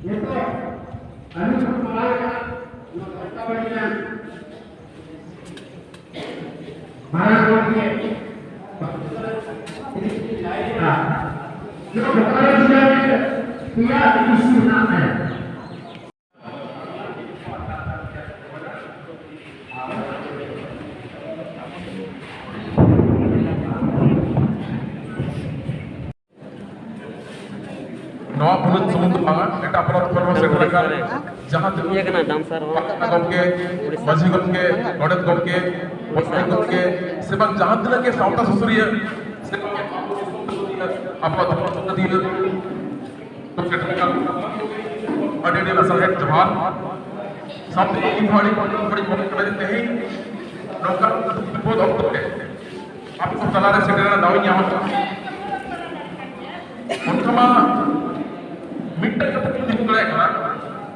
Itu anu kepala kabarnya mana orangnya nah itu kepala dia isu namanya नवा police समुद्र बांगा एटा अपराध परम से प्रकार जहां ये कना दाम सर गम के मझी गम के नोडत गम के वस्ते गम के सेबन जहां दिन के सावता ससुरिय से अपराध परम दी तो टेक्निकल अडेडी असर है जवान सब ई बड़ी बड़ी कर देते हैं नौकर विपद ऑक्टो के आपको तलारे से करना दावी यहाँ उनका मिट्टा कथा को दिखु गया करा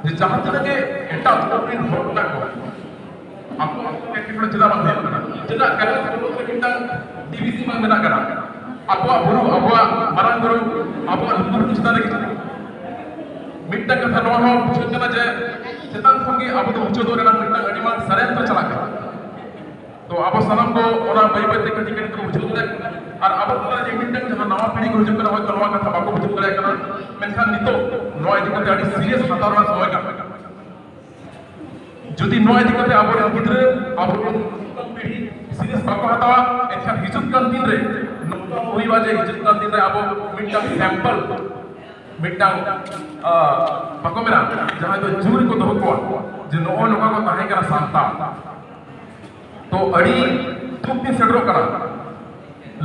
जे जहां तक के एटा अपनी होटना को आपको एक थोड़ा चला बंद है चला कला को मिट्टा डीवीसी में मेना करा आपवा गुरु आपवा मरान गुरु आपवा गुरु चिता लगी मिट्टा कथा नो हो चिंतना जे चितान खंगे अब तो उच्च दोरे ना मिट्टा अनिमान सरेन तो चला गया तो अब सनम को ओना बई बई ते कटी कटी को बुझु दे और अब तला जे मिट्टा जहां नवा पीढ़ी को हिजुक हो तलवा कथा बाको बुझु करे कना मेनखान नितो नो इदी कते आडी सीरियस हतारना समय का जदि नो इदी कते अब गिद्रे अब पीढ़ी सीरियस बाको हतावा एनखान हिजुक कान दिन रे नोका होई बाजे हिजुक कान दिन रे अब मिट्टा सैंपल मिट्टा बाको मेरा जहां तो जूर को दो को जे नो नोका को ताहे करा सांता तो अड़ी थुक्ति सेडरो करा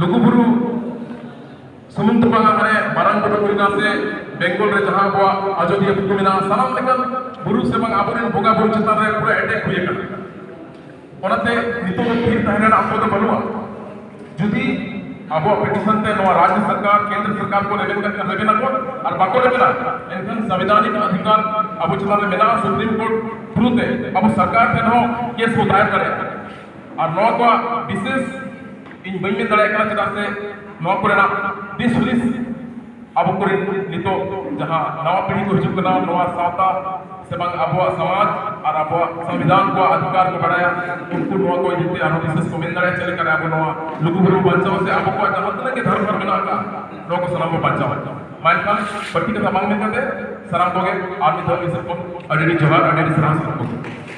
लुगुबुरु समुद्र बांगा हरे मारांग बुरु कुइना से बेंगल रे जहां बो अयोध्या बुरु मिना सानाम लेकन बुरु से बंग आबरेन बोगा बुरु चितान रे पूरा अटैक हुई कना ओनाते नितो फिर तहरेन आपको तो बलुआ जुदी अब पिटिशन ते नो राज्य सरकार केंद्र सरकार को लेबेन को और बाको लेबेना एनखन संवैधानिक अधिकार अब चितान रे मेना सुप्रीम कोर्ट थ्रू ते अब सरकार ते नो केस को दायर करे और नो को विशेष इन बई में दड़ा कना चदा से नो कोरेना दिस पुलिस अब कोरे नितो जहां नवा पीढ़ी को हिजुक कना नवा सावता से बंग अबवा समाज और अबवा संविधान को अधिकार को बढ़ाया उनको नवा को जीते आनो विशेष को मिल दड़ा चले कर अब नवा लुगुबुरु बंचाव से अब को जहां तक के धर्म पर बना का नो को सलाम बंचाव मानखान पट्टी का मांग में करते सलाम दोगे आर्मी धर्म से को अडेडी जवाहर अडेडी सलाम को